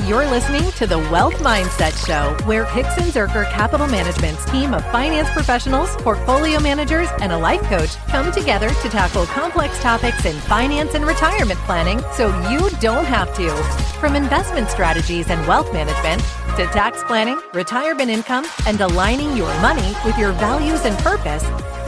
You're listening to the Wealth Mindset Show, where Hicks and Zerker Capital Management's team of finance professionals, portfolio managers, and a life coach come together to tackle complex topics in finance and retirement planning so you don't have to. From investment strategies and wealth management to tax planning, retirement income, and aligning your money with your values and purpose,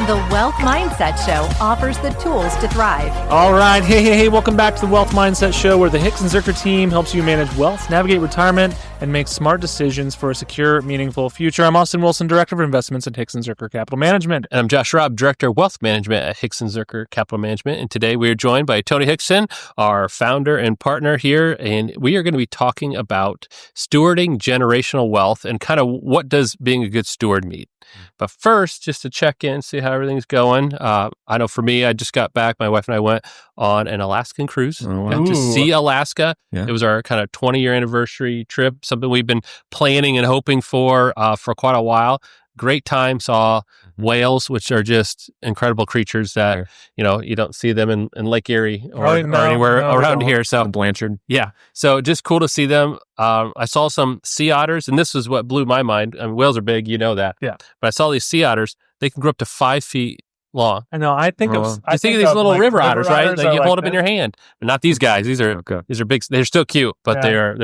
the Wealth Mindset Show offers the tools to thrive. All right. Hey, welcome back to the Wealth Mindset Show, where the Hicks and Zerker team helps you manage wealth, navigate retirement, and make smart decisions for a secure, meaningful future. I'm Austin Wilson, Director of Investments at Hicks and Zerker Capital Management. And I'm Josh Robb, Director of Wealth Management at Hicks and Zerker Capital Management. And today we are joined by Tony Hickson, our founder and partner here. And we are going to be talking about stewarding generational wealth and kind of what does being a good steward mean. But first, just to check in, see how everything's going. I know for me, I just got back. My wife and I went on an Alaskan cruise. Got to see Alaska. Yeah. It was our kind of 20-year anniversary trip, something we've been planning and hoping for quite a while. Great time. Saw whales, which are just incredible creatures that, you don't see them in Lake Erie or anywhere around here. So Blanchard. Yeah. So just cool to see them. I saw some sea otters, and this is what blew my mind. I mean, whales are big, you know that. Yeah. But I saw these sea otters. They can grow up to 5 feet long. I know. I think of these little river otters, right? Like you hold them in your hand. But not these guys. These are big. They're still cute, but they're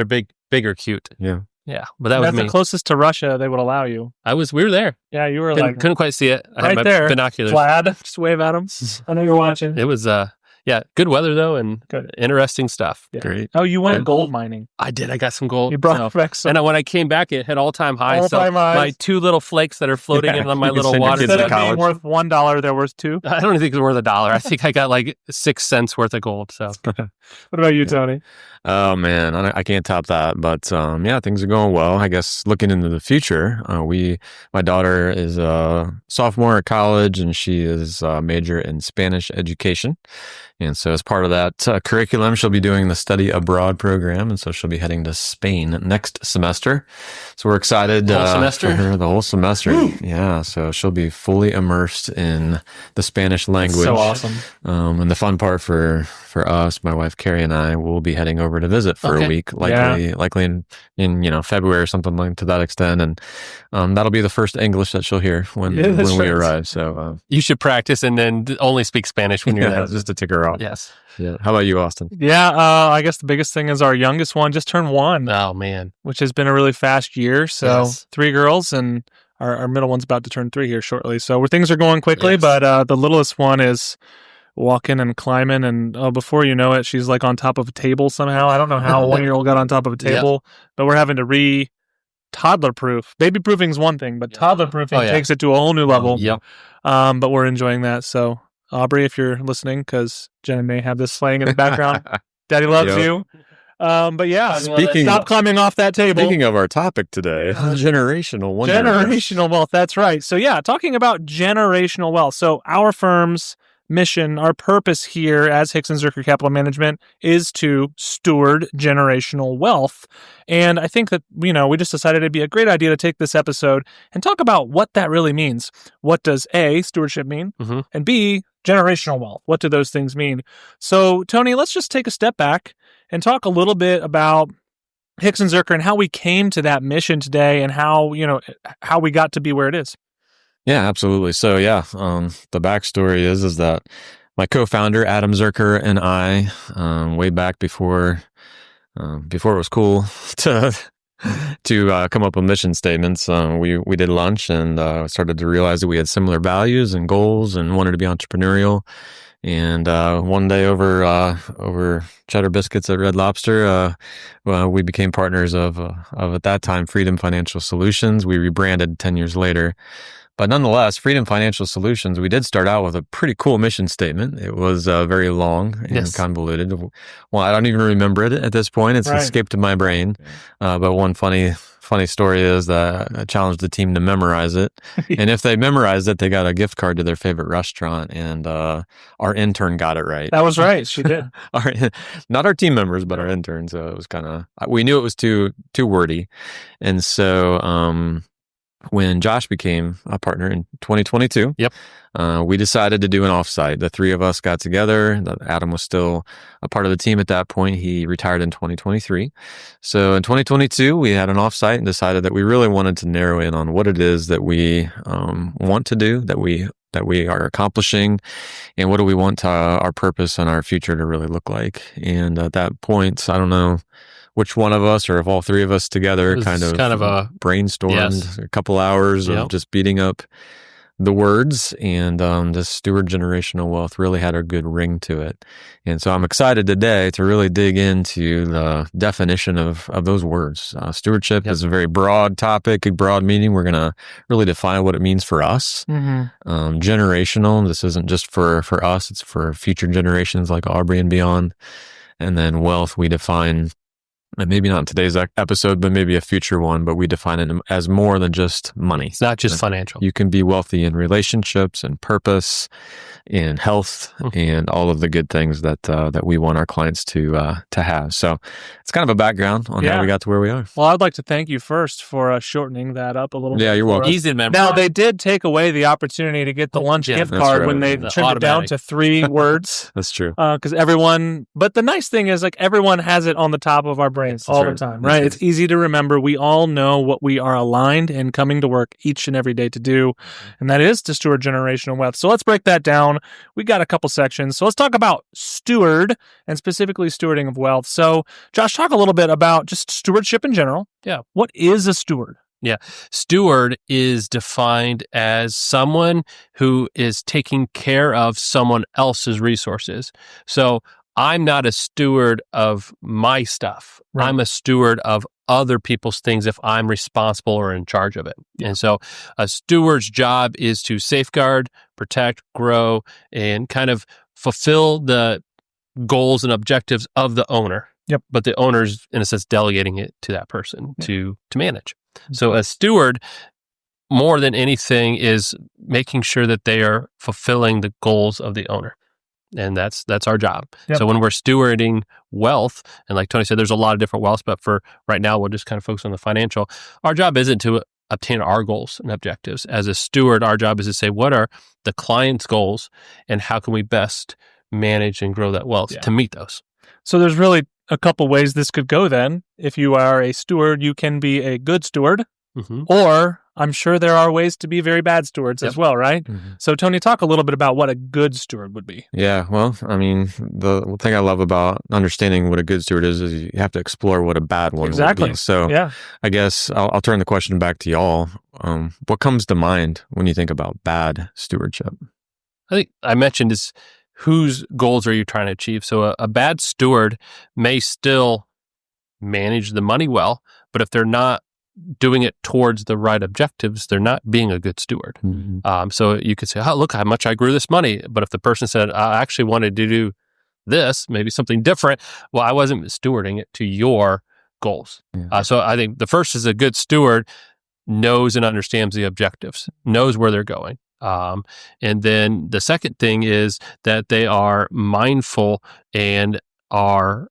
bigger cute. Yeah. Yeah, but that was me. That's the closest to Russia they would allow you. We were there. Yeah, you were couldn't quite see it. I right had my there. Binoculars. Vlad, just wave at them. I know you're watching. It was, good weather though, and interesting stuff. Yeah. Great. Oh, you went gold mining. I did. I got some gold. You brought back some. And when I came back, it hit all-time highs. All-time highs. My 2 little flakes that are floating in on my little water. Instead of being worth $1, they're worth $2. I don't think it's worth $1. I think I got like 6 cents worth of gold. So, what about you, Tony? Oh man, I can't top that. But things are going well. I guess looking into the future, my daughter is a sophomore at college, and she is a major in Spanish education. And so as part of that curriculum, she'll be doing the study abroad program. And so she'll be heading to Spain next semester. So we're excited the whole semester. Woo! Yeah. So she'll be fully immersed in the Spanish language. So awesome. And the fun part for us, my wife, Carrie, and I will be heading over to visit for a week, likely in February or something like to that extent. And that'll be the first English that she'll hear when we arrive. So you should practice and then only speak Spanish when you're there. Just to tick her off. Yes. Yeah. How about you, Austin? Yeah. I guess the biggest thing is our youngest one just turned 1. Oh man, which has been a really fast year. So 3 girls, and our middle one's about to turn 3 here shortly. So things are going quickly, but the littlest one is walking and climbing, and before you know it, she's like on top of a table somehow. I don't know how a 1-year-old got on top of a table, but we're having to toddler proof. Baby proofing is one thing, but toddler proofing takes it to a whole new level. Yep. But we're enjoying that. So Aubrey, if you're listening, because Jen may have this playing in the background, Daddy loves you. But stop climbing off that table. Speaking of our topic today, generational wealth. That's right. So talking about generational wealth. So our firm's mission, our purpose here as Hicks and Zerker Capital Management is to steward generational wealth. And I think that, we just decided it'd be a great idea to take this episode and talk about what that really means. What does A, stewardship mean? Mm-hmm. And B, generational wealth. What do those things mean? So, Tony, let's just take a step back and talk a little bit about Hicks and Zerker and how we came to that mission today and how we got to be where it is. Yeah, absolutely. So the backstory is that my co-founder, Adam Zerker, and I, way back before it was cool to come up with mission statements, we did lunch and started to realize that we had similar values and goals and wanted to be entrepreneurial. And one day over cheddar biscuits at Red Lobster, we became partners of at that time Freedom Financial Solutions. We rebranded 10 years later. But nonetheless, Freedom Financial Solutions, we did start out with a pretty cool mission statement. It was very long and convoluted. Well, I don't even remember it at this point. It's escaped my brain. But one funny story is that I challenged the team to memorize it. And if they memorized it, they got a gift card to their favorite restaurant. And our intern got it right. That was right. She did. Not our team members, but our intern. So it was we knew it was too wordy. And so when Josh became a partner in 2022, Yep. We decided to do an offsite. The three of us got together. Adam was still a part of the team at that point. He retired in 2023. So in 2022, we had an offsite and decided that we really wanted to narrow in on what it is that we want to do, that we are accomplishing, and what do we want our purpose and our future to really look like. And at that point, I don't know which one of us, or if all three of us together, kind of a brainstormed a couple hours of just beating up the words, and this steward generational wealth really had a good ring to it. And so I'm excited today to really dig into the definition of those words. Stewardship is a very broad topic, a broad meaning. We're going to really define what it means for us. Generational, this isn't just for us, it's for future generations like Aubrey and beyond. And then wealth, we define, and maybe not in today's episode, but maybe a future one, but we define it as more than just money. It's not just financial. You can be wealthy in relationships and purpose, in health, and all of the good things that we want our clients to have. So it's kind of a background on how we got to where we are. Well, I'd like to thank you first for shortening that up a little bit. Yeah, you're welcome. Easy to remember. Now, they did take away the opportunity to get the lunch gift card when they trimmed it down to 3 words. That's true. Because but the nice thing is, like, everyone has it on the top of our brains all the time, right? It's easy to remember. We all know what we are aligned and coming to work each and every day to do, and that is to steward generational wealth. So let's break that down. We got a couple sections. So let's talk about steward, and specifically stewarding of wealth. So Josh, talk a little bit about just stewardship in general. Yeah. What is a steward? Yeah. Steward is defined as someone who is taking care of someone else's resources. So I'm not a steward of my stuff. Right. I'm a steward of other people's things if I'm responsible or in charge of it. Yeah. And so a steward's job is to safeguard, protect, grow, and kind of fulfill the goals and objectives of the owner. Yep. But the owner's, in a sense, delegating it to that person to manage. So a steward, more than anything, is making sure that they are fulfilling the goals of the owner. And that's our job. Yep. So when we're stewarding wealth, and like Tony said, there's a lot of different wealths, but for right now, we'll just kind of focus on the financial. Our job isn't to obtain our goals and objectives. As a steward, our job is to say, what are the client's goals and how can we best manage and grow that wealth to meet those? So there's really a couple ways this could go then. If you are a steward, you can be a good steward, or I'm sure there are ways to be very bad stewards as well, right? So Tony, talk a little bit about what a good steward would be. Yeah, well, I mean, the thing I love about understanding what a good steward is you have to explore what a bad one would be. So I guess I'll turn the question back to y'all. What comes to mind when you think about bad stewardship? I think I mentioned is whose goals are you trying to achieve? So a bad steward may still manage the money well, but if they're not doing it towards the right objectives, they're not being a good steward. So you could say, oh, look how much I grew this money. But if the person said, I actually wanted to do this, maybe something different, well, I wasn't stewarding it to your goals. So I think the first is a good steward knows and understands the objectives, knows where they're going. And then the second thing is that they are mindful and are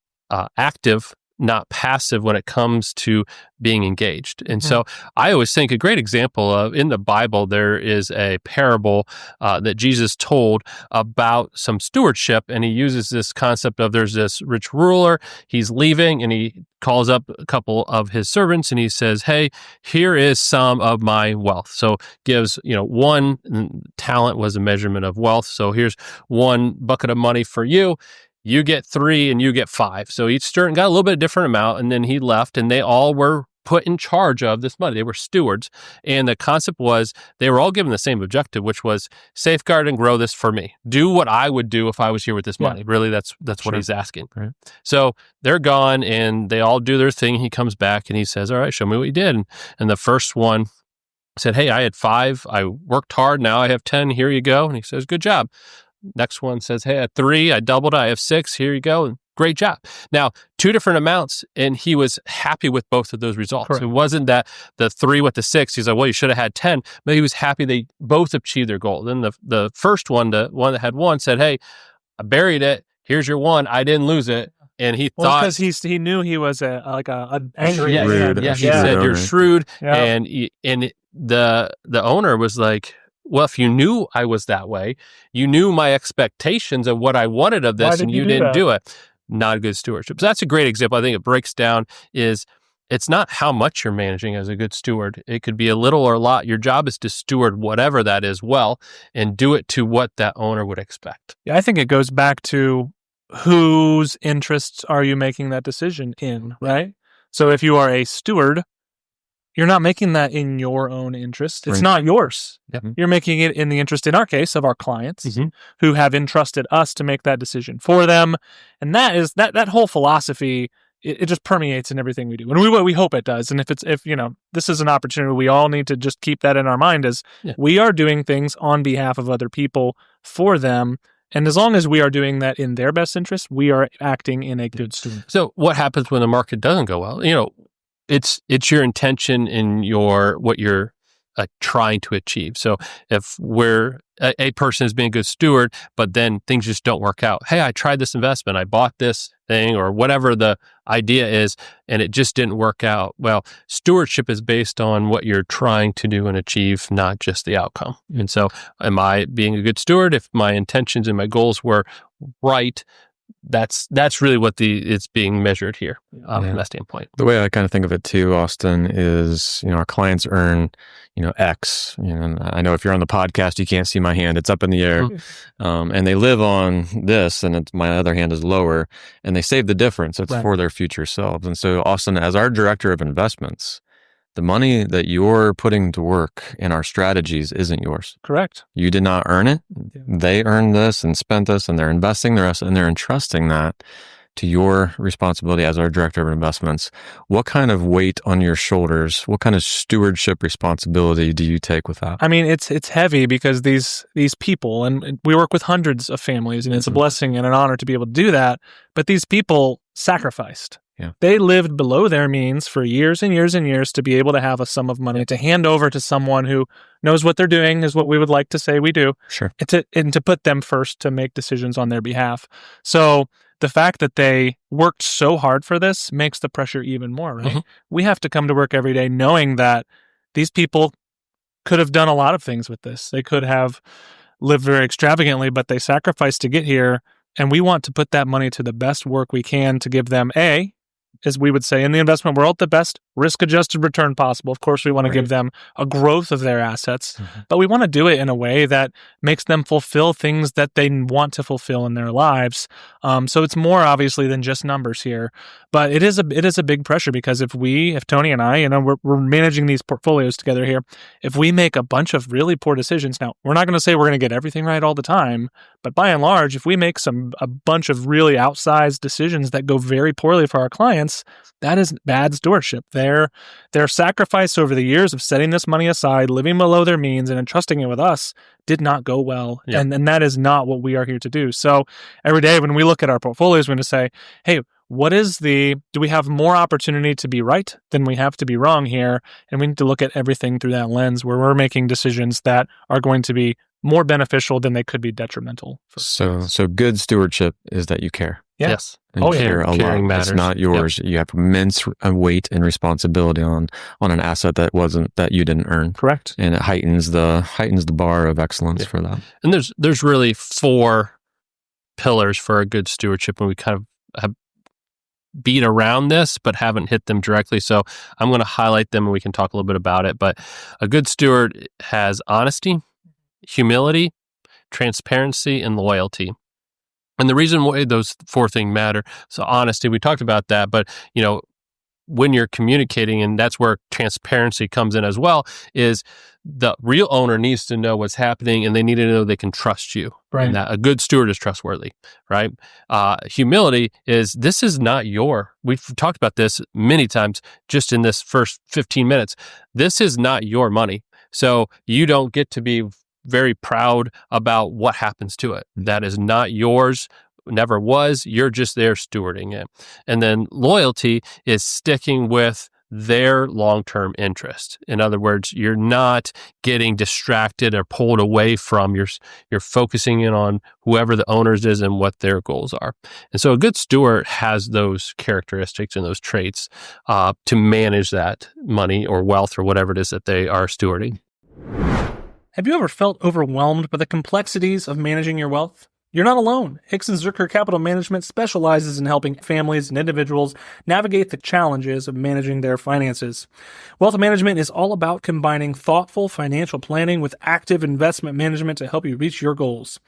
active, not passive when it comes to being engaged. And so I always think a great example of, in the Bible, there is a parable that Jesus told about some stewardship. And he uses this concept of there's this rich ruler, he's leaving, and he calls up a couple of his servants and he says, hey, here is some of my wealth. So gives, one talent was a measurement of wealth. So here's one bucket of money for you. You get 3 and you get 5. So each servant got a little bit different amount, and then he left, and they all were put in charge of this money. They were stewards. And the concept was they were all given the same objective, which was safeguard and grow this for me. Do what I would do if I was here with this money. Really, that's what he's asking. Right. So they're gone, and they all do their thing. He comes back, and he says, all right, show me what you did. And the first one said, hey, I had 5. I worked hard. Now I have 10. Here you go. And he says, good job. Next one says, hey, I had 3, I doubled it, I have 6, here you go. Great job. Now, 2 different amounts, and he was happy with both of those results. Correct. It wasn't that the 3 with the 6, he's like, well, you should have had 10, but he was happy they both achieved their goal. Then the first one, the one that had 1, said, hey, I buried it, here's your 1, I didn't lose it, And he Well, thought because he knew he was an angry yeah, Rude. yeah, he Shrewd said you're owner. shrewd, Yeah. and the owner was like, well, if you knew I was that way, you knew my expectations of what I wanted of Why this, did and you you do didn't that? do it. Not a good stewardship. So that's a great example. I think it breaks down is it's not how much you're managing as a good steward. It could be a little or a lot. Your job is to steward whatever that is well and do it to what that owner would expect. Yeah, I think it goes back to whose interests are you making that decision in, right? So if you are a steward, you're not making that in your own interest. It's Right. not yours. Yep. You're making it in the interest, in our case, of our clients Mhm. who have entrusted us to make that decision for them. And that is that whole philosophy. It just permeates in everything we do, and we hope it does. And if this is an opportunity, we all need to just keep that in our mind as we are doing things on behalf of other people for them. And as long as we are doing that in their best interest, we are acting in a good steward. So what happens when the market doesn't go well? It's your intention in what you're trying to achieve. So if we're a person is being a good steward, but then things just don't work out. Hey, I tried this investment, I bought this thing or whatever the idea is, and it just didn't work out. Well, stewardship is based on what you're trying to do and achieve, not just the outcome. And so am I being a good steward? If my intentions and my goals were right, that's really what it's being measured here from that standpoint. The way I kind of think of it too, Austin, is, our clients earn, X. And I know if you're on the podcast, you can't see my hand. It's up in the air. And they live on this, and my other hand is lower, and they save the difference. It's for their future selves. And so, Austin, as our director of investments, the money that you're putting to work in our strategies isn't yours. Correct. You did not earn it. They earned this and spent this, and they're investing the rest, and they're entrusting that to your responsibility as our director of investments. What kind of weight on your shoulders, what kind of stewardship responsibility do you take with that? I mean, it's heavy because these people, and we work with hundreds of families, and it's a blessing and an honor to be able to do that. But these people sacrificed. Yeah. They lived below their means for years and years and years to be able to have a sum of money to hand over to someone who knows what they're doing, is what we would like to say we do. Sure. And to put them first to make decisions on their behalf. So the fact that they worked so hard for this makes the pressure even more, right? Mm-hmm. We have to come to work every day knowing that these people could have done a lot of things with this. They could have lived very extravagantly, but they sacrificed to get here. And we want to put that money to the best work we can to give them as we would say in the investment world, the best risk-adjusted return possible. Of course, we want to give them a growth of their assets, but we want to do it in a way that makes them fulfill things that they want to fulfill in their lives. So it's more obviously than just numbers here, but it is a big pressure because if Tony and I, we're managing these portfolios together here, if we make a bunch of really poor decisions, now we're not going to say we're going to get everything right all the time, but by and large, if we make a bunch of really outsized decisions that go very poorly for our clients, that is bad stewardship. Their sacrifice over the years of setting this money aside, living below their means, and entrusting it with us did not go well. Yeah. And that is not what we are here to do. So every day when we look at our portfolios, we're going to say, hey, do we have more opportunity to be right than we have to be wrong here? And we need to look at everything through that lens where we're making decisions that are going to be more beneficial than they could be detrimental. So good stewardship is that you care. Yeah. Yes. And you care a lot. Caring matters. It's not yours. Yep. You have immense weight and responsibility on an asset that you didn't earn. Correct. And it heightens the bar of excellence for that. And there's really 4 pillars for a good stewardship, and we kind of have beat around this but haven't hit them directly. So I'm going to highlight them and we can talk a little bit about it. But a good steward has honesty, humility, transparency, and loyalty. And the reason why those 4 things matter, so honesty, we talked about that, but when you're communicating, and that's where transparency comes in as well, is the real owner needs to know what's happening and they need to know they can trust you. Right. And that a good steward is trustworthy, right? Humility is, this is not we've talked about this many times just in this first 15 minutes. This is not your money. So you don't get to be very proud about what happens to it. That is not yours, never was. You're just there stewarding it. And then loyalty is sticking with their long-term interest. In other words, you're not getting distracted or pulled away from you're focusing in on whoever the owners is and what their goals are. And so a good steward has those characteristics and those traits to manage that money or wealth or whatever it is that they are stewarding. Have you ever felt overwhelmed by the complexities of managing your wealth? You're not alone. Hickson Zerker Capital Management specializes in helping families and individuals navigate the challenges of managing their finances. Wealth management is all about combining thoughtful financial planning with active investment management to help you reach your goals.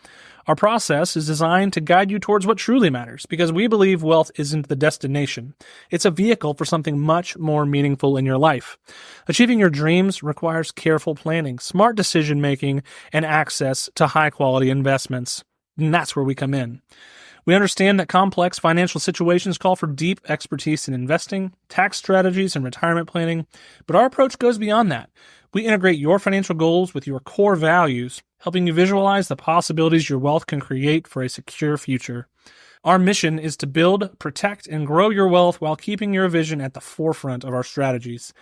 Our process is designed to guide you towards what truly matters, because we believe wealth isn't the destination. It's a vehicle for something much more meaningful in your life. Achieving your dreams requires careful planning, smart decision-making, and access to high-quality investments. And that's where we come in. We understand that complex financial situations call for deep expertise in investing, tax strategies, and retirement planning, but our approach goes beyond that. We integrate your financial goals with your core values, helping you visualize the possibilities your wealth can create for a secure future. Our mission is to build, protect, and grow your wealth while keeping your vision at the forefront of our strategies.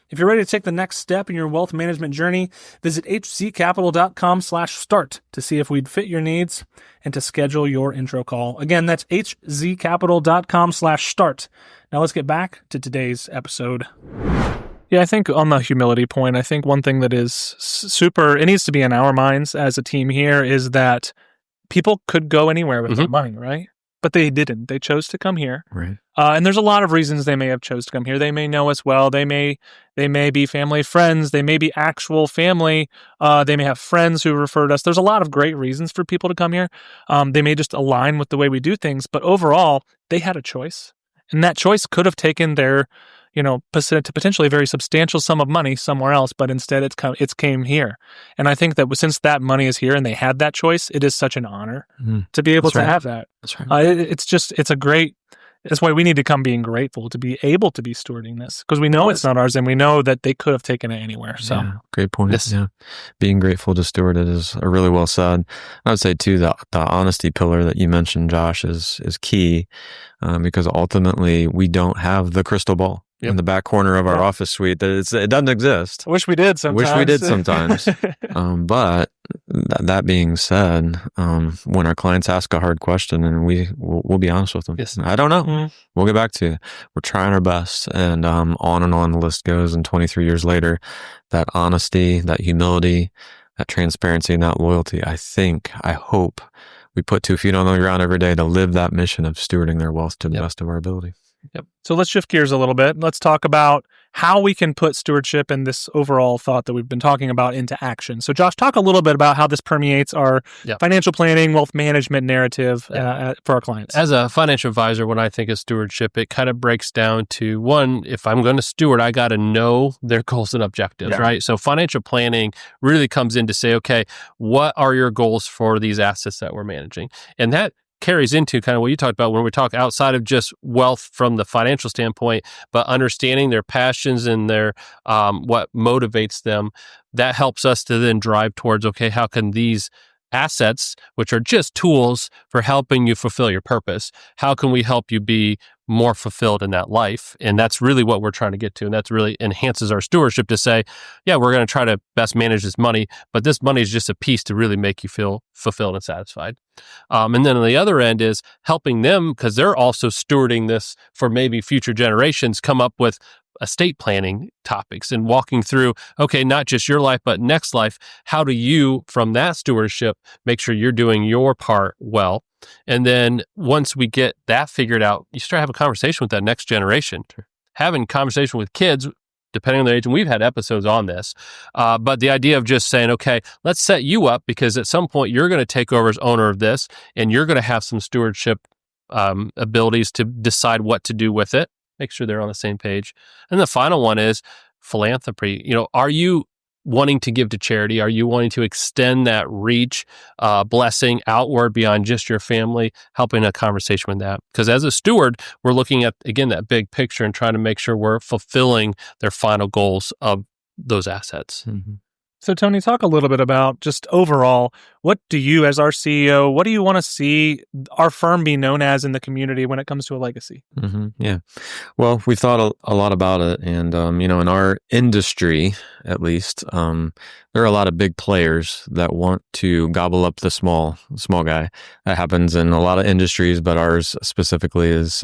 If you're ready to take the next step in your wealth management journey, visit hzcapital.com/start to see if we'd fit your needs and to schedule your intro call. Again, that's hzcapital.com/start. Now let's get back to today's episode. Yeah, I think on the humility point, I think one thing that is it needs to be in our minds as a team here is that people could go anywhere with their money, right? But they didn't. They chose to come here. Right. And there's a lot of reasons they may have chose to come here. They may know us well. They may be family friends. They may be actual family. They may have friends who referred us. There's a lot of great reasons for people to come here. They may just align with the way we do things. But overall, they had a choice. And that choice could have taken their, potentially a very substantial sum of money somewhere else, but instead it's came here. And I think that since that money is here and they had that choice, it is such an honor to be able to have that. That's right. That's why we need to come being grateful to be able to be stewarding this, because we know it's not ours and we know that they could have taken it anywhere. So yeah, great point. Yes. Yeah. Being grateful to steward it is a really well said. I would say too, the honesty pillar that you mentioned, Josh, is key because ultimately we don't have the crystal ball. Yep. In the back corner of our office suite. It doesn't exist. I wish we did sometimes. But that being said, when our clients ask a hard question, and we'll be honest with them. Yes. I don't know. We'll get back to you. We're trying our best. And on and on the list goes. And 23 years later, that honesty, that humility, that transparency, and that loyalty, I hope we put 2 feet on the ground every day to live that mission of stewarding their wealth to the best of our ability. Yep. So let's shift gears a little bit. Let's talk about how we can put stewardship and this overall thought that we've been talking about into action. So Josh, talk a little bit about how this permeates our financial planning, wealth management narrative for our clients. As a financial advisor, when I think of stewardship, it kind of breaks down to one, if I'm going to steward, I got to know their goals and objectives, right? So financial planning really comes in to say, okay, what are your goals for these assets that we're managing? And that carries into kind of what you talked about when we talk outside of just wealth from the financial standpoint, but understanding their passions and their what motivates them. That helps us to then drive towards, okay, how can these assets, which are just tools for helping you fulfill your purpose, how can we help you be more fulfilled in that life? And that's really what we're trying to get to. And that's really enhances our stewardship to say, yeah, we're going to try to best manage this money, but this money is just a piece to really make you feel fulfilled and satisfied. And then on the other end is helping them, because they're also stewarding this for maybe future generations, come up with estate planning topics and walking through, okay, not just your life, but next life. How do you, from that stewardship, make sure you're doing your part well? And then once we get that figured out, you start having a conversation with that next generation, having conversation with kids, depending on their age. And we've had episodes on this, but the idea of just saying, okay, let's set you up because at some point you're going to take over as owner of this and you're going to have some stewardship abilities to decide what to do with it. Make sure they're on the same page. And the final one is philanthropy. Are you wanting to give to charity? Are you wanting to extend that reach, blessing outward beyond just your family, helping a conversation with that? Because as a steward, we're looking at, again, that big picture and trying to make sure we're fulfilling their final goals of those assets. Mm-hmm. So, Tony, talk a little bit about just overall, what do you, as our CEO, what do you want to see our firm be known as in the community when it comes to a legacy? Yeah. Well, we've thought a lot about it. And, in our industry, at least, there are a lot of big players that want to gobble up the small guy. That happens in a lot of industries, but ours specifically is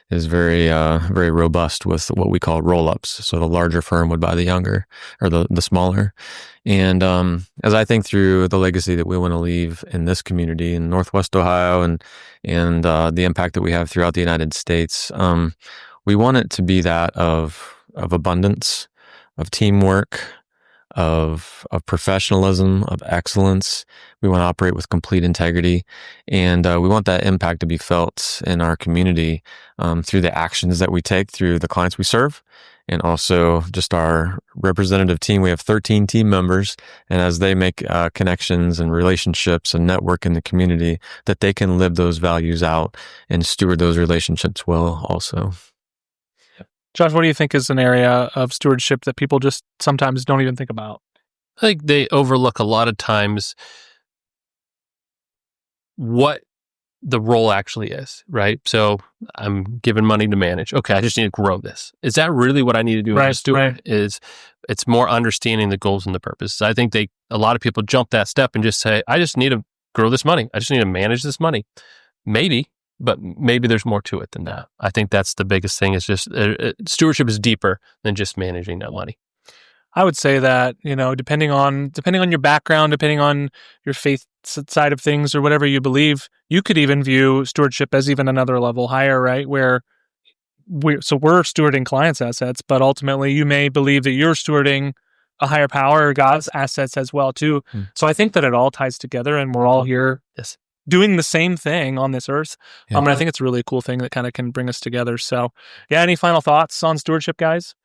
very, very robust with what we call roll-ups. So the larger firm would buy the younger or the smaller. And as I think through the legacy that we want to leave in this community in Northwest Ohio and the impact that we have throughout the United States, we want it to be that of abundance, of teamwork, of professionalism, of excellence. We want to operate with complete integrity, and we want that impact to be felt in our community through the actions that we take through the clients we serve, and also just our representative team. We have 13 team members, and as they make connections and relationships and network in the community, that they can live those values out and steward those relationships well also. Josh, what do you think is an area of stewardship that people just sometimes don't even think about? I think they overlook a lot of times what the role actually is, right? So I'm given money to manage. Okay, I just need to grow this. Is that really what I need to do as a steward? It's more understanding the goals and the purposes. I think a lot of people jump that step and just say, I just need to grow this money. I just need to manage this money. Maybe. But maybe there's more to it than that. I think that's the biggest thing is just stewardship is deeper than just managing that money. I would say that, depending on your background, depending on your faith side of things or whatever you believe, you could even view stewardship as even another level higher, right? Where we're stewarding clients' assets, but ultimately you may believe that you're stewarding a higher power or God's assets as well too. So I think that it all ties together and we're all here doing the same thing on this earth. And I think it's a really cool thing that kind of can bring us together. So yeah, any final thoughts on stewardship, guys?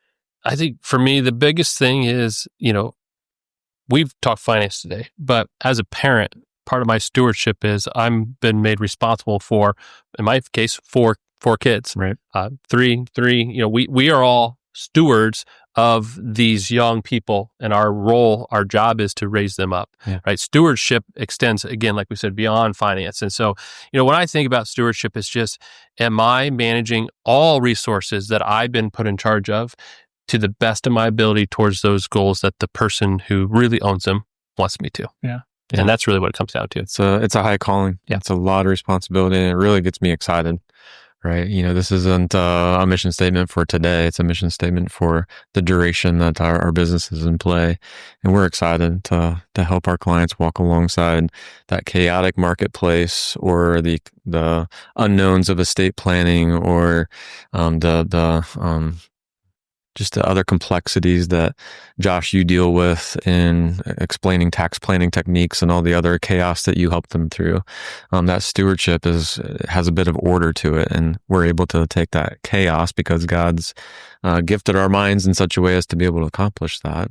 I think for me, the biggest thing is, we've talked finance today, but as a parent, part of my stewardship is I'm been made responsible for, in my case, four kids, right? Three, we are all stewards of these young people, and our job is to raise them up, right? Stewardship extends, again, like we said, beyond finance. And so, when I think about stewardship, it's just, am I managing all resources that I've been put in charge of to the best of my ability towards those goals that the person who really owns them wants me to? Yeah. And that's really what it comes down to. It's a high calling. Yeah. It's a lot of responsibility, and it really gets me excited. Right. This isn't a mission statement for today. It's a mission statement for the duration that our business is in play. And we're excited to help our clients walk alongside that chaotic marketplace or the unknowns of estate planning or just the other complexities that, Josh, you deal with in explaining tax planning techniques and all the other chaos that you help them through. That stewardship has a bit of order to it, and we're able to take that chaos because God's gifted our minds in such a way as to be able to accomplish that.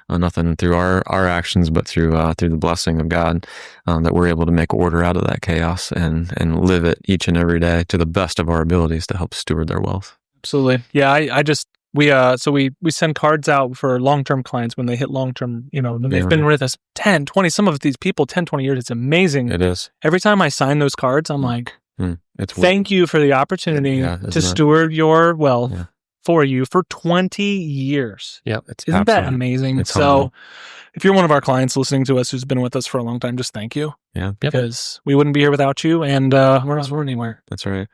Nothing through our actions, but through the blessing of God, that we're able to make order out of that chaos and live it each and every day to the best of our abilities to help steward their wealth. Absolutely. Yeah, we send cards out for long-term clients when they hit long-term, they've been with us 10, 20, some of these people, 10, 20 years. It's amazing. It is. Every time I sign those cards, I'm like, thank you for the opportunity to steward your wealth for you for 20 years. Yeah. Isn't that amazing? It's humble. If you're one of our clients listening to us who's been with us for a long time, just thank you. Yeah. Because we wouldn't be here without you, and we're not anywhere. That's right.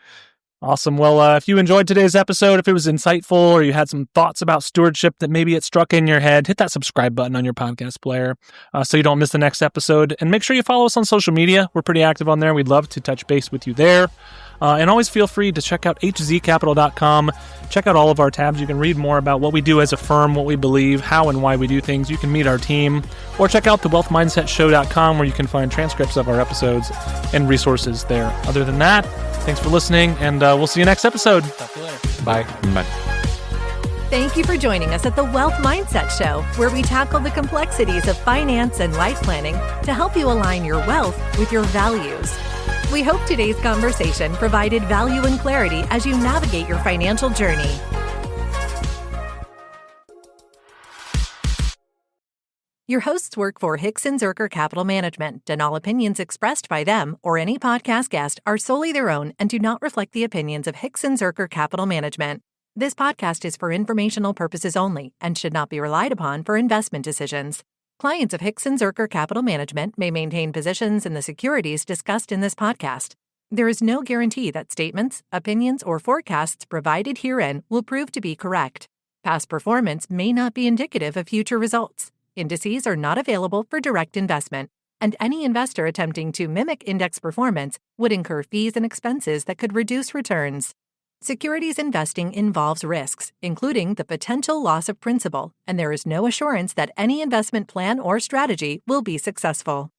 Awesome. Well, if you enjoyed today's episode, if it was insightful or you had some thoughts about stewardship that maybe it struck in your head, hit that subscribe button on your podcast player so you don't miss the next episode. And make sure you follow us on social media. We're pretty active on there. We'd love to touch base with you there. And always feel free to check out hzcapital.com. Check out all of our tabs. You can read more about what we do as a firm, what we believe, how and why we do things. You can meet our team. Or check out thewealthmindsetshow.com where you can find transcripts of our episodes and resources there. Other than that, thanks for listening, and we'll see you next episode. Talk to you later. Bye. Thank you for joining us at the Wealth Mindset Show, where we tackle the complexities of finance and life planning to help you align your wealth with your values. We hope today's conversation provided value and clarity as you navigate your financial journey. Your hosts work for Hickson Zerker Capital Management, and all opinions expressed by them or any podcast guest are solely their own and do not reflect the opinions of Hickson Zerker Capital Management. This podcast is for informational purposes only and should not be relied upon for investment decisions. Clients of Hickson Zerker Capital Management may maintain positions in the securities discussed in this podcast. There is no guarantee that statements, opinions, or forecasts provided herein will prove to be correct. Past performance may not be indicative of future results. Indices are not available for direct investment, and any investor attempting to mimic index performance would incur fees and expenses that could reduce returns. Securities investing involves risks, including the potential loss of principal, and there is no assurance that any investment plan or strategy will be successful.